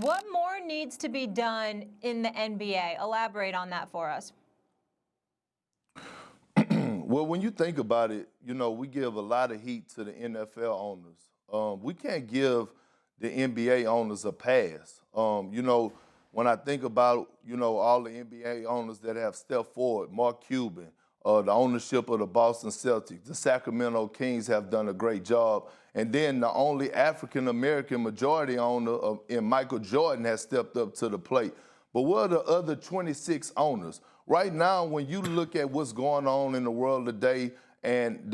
What more needs to be done in the NBA? Elaborate on that for us. Well, when you think about it, we give a lot of heat to the NFL owners. We can't give the NBA owners a pass. When I think about, all the NBA owners that have stepped forward, Mark Cuban, the ownership of the Boston Celtics, the Sacramento Kings have done a great job. And then the only African-American majority owner in Michael Jordan has stepped up to the plate. But what are the other 26 owners? Right now, when you look at what's going on in the world today and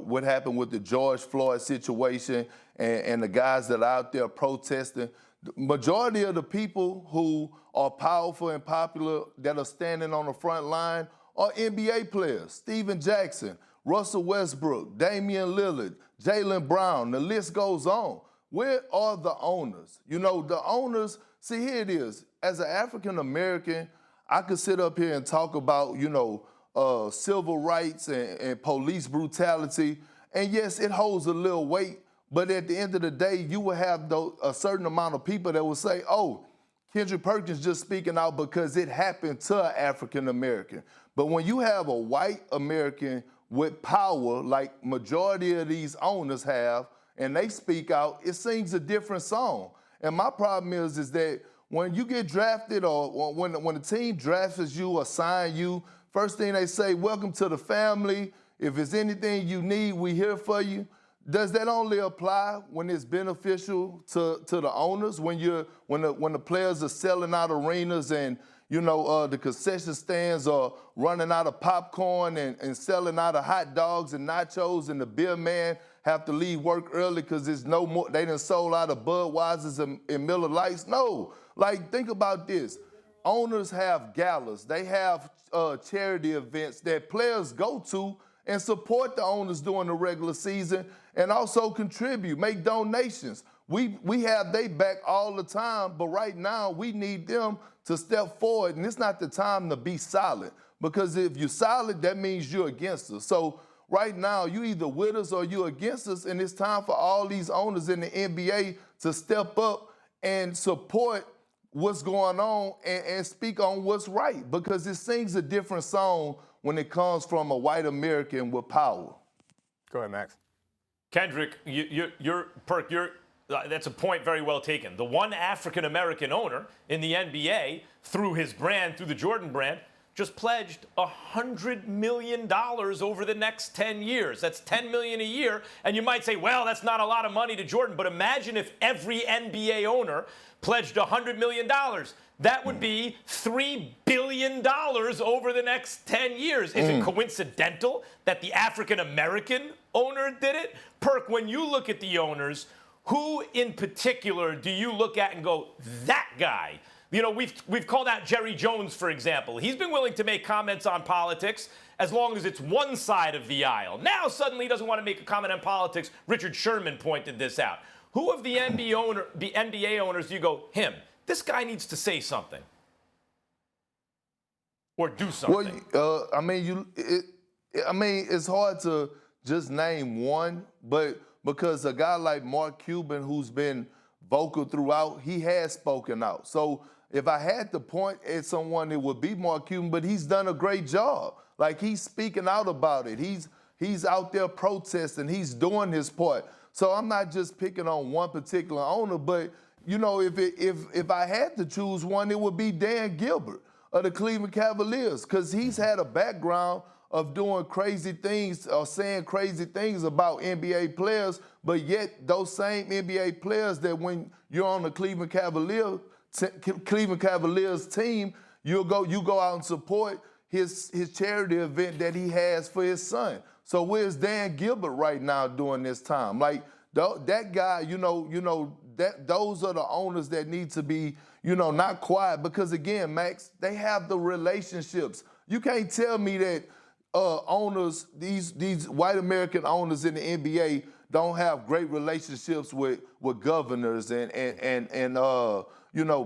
what happened with the George Floyd situation and the guys that are out there protesting, the majority of the people who are powerful and popular that are standing on the front line are NBA players. Steven Jackson, Russell Westbrook, Damian Lillard, Jaylen Brown, the list goes on. Where are the owners? The owners, see, here it is. As an African American, I could sit up here and talk about, civil rights and police brutality. And yes, it holds a little weight, but at the end of the day, you will have a certain amount of people that will say, oh, Kendrick Perkins just speaking out because it happened to an African American. But when you have a white American with power, like majority of these owners have, and they speak out, it sings a different song. And my problem is that when you get drafted or when the team drafts you or sign you, first thing they say, welcome to the family. If there's anything you need, we here for you. Does that only apply when it's beneficial to the owners? When the players are selling out arenas and the concession stands are running out of popcorn and selling out of hot dogs and nachos, and the beer man have to leave work early because there's no more. They done sold out of Budweisers and Miller Lights. No, think about this. Owners have galas. They have charity events that players go to and support the owners during the regular season and also contribute, make donations. We have they back all the time, but right now we need them to step forward, and it's not the time to be silent, because if you're silent, that means you're against us. So right now, you either with us or you're against us, and it's time for all these owners in the NBA to step up and support what's going on and speak on what's right, because it sings a different song when it comes from a white American with power. Go ahead, Max. Kendrick, that's a point very well taken. The one African-American owner in the NBA, through his brand, through the Jordan brand, just pledged $100 million over the next 10 years. That's $10 million a year. And you might say, well, that's not a lot of money to Jordan. But imagine if every NBA owner pledged $100 million. That would be $3 billion over the next 10 years. Is it coincidental that the African-American owner did it? Perk, when you look at the owners, who in particular do you look at and go, that guy? We've called out Jerry Jones, for example. He's been willing to make comments on politics as long as it's one side of the aisle. Now suddenly he doesn't want to make a comment on politics. Richard Sherman pointed this out. Who of the NBA owners do you go, him? This guy needs to say something or do something. Well, it's hard to just name one, but because a guy like Mark Cuban, who's been vocal throughout, he has spoken out. So if I had to point at someone, it would be Mark Cuban, but he's done a great job. He's speaking out about it. He's out there protesting. He's doing his part. So I'm not just picking on one particular owner, but if I had to choose one, it would be Dan Gilbert of the Cleveland Cavaliers, because he's had a background of doing crazy things or saying crazy things about NBA players, but yet those same NBA players that when you're on the Cleveland Cavaliers team, you go out and support his charity event that he has for his son. So where's Dan Gilbert right now during this time? That guy, those are the owners that need to be, not quiet, because again, Max, they have the relationships. You can't tell me that owners, these white American owners in the NBA don't have great relationships with governors and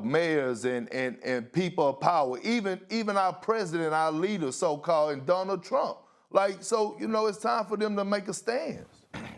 mayors and people of power, even our president, our leader, so-called, and Donald Trump. It's time for them to make a stand.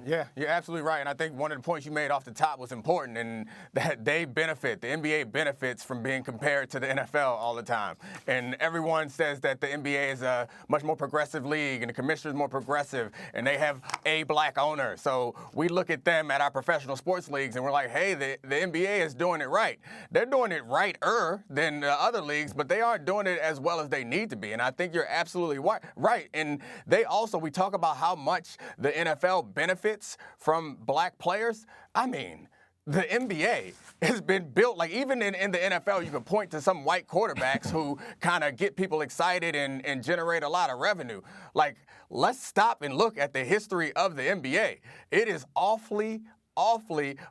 Yeah, you're absolutely right. And I think one of the points you made off the top was important, and that the NBA benefits from being compared to the NFL all the time. And everyone says that the NBA is a much more progressive league and the commissioner is more progressive and they have a black owner. So we look at them at our professional sports leagues and we're like, hey, the NBA is doing it right. They're doing it righter than the other leagues, but they aren't doing it as well as they need to be. And I think you're absolutely right. And we talk about how much the NFL benefits from black players. I mean, the NBA has been built, like even in the NFL, you can point to some white quarterbacks who kind of get people excited and generate a lot of revenue. Like, let's stop and look at the history of the NBA. It is awfully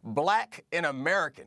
black and American.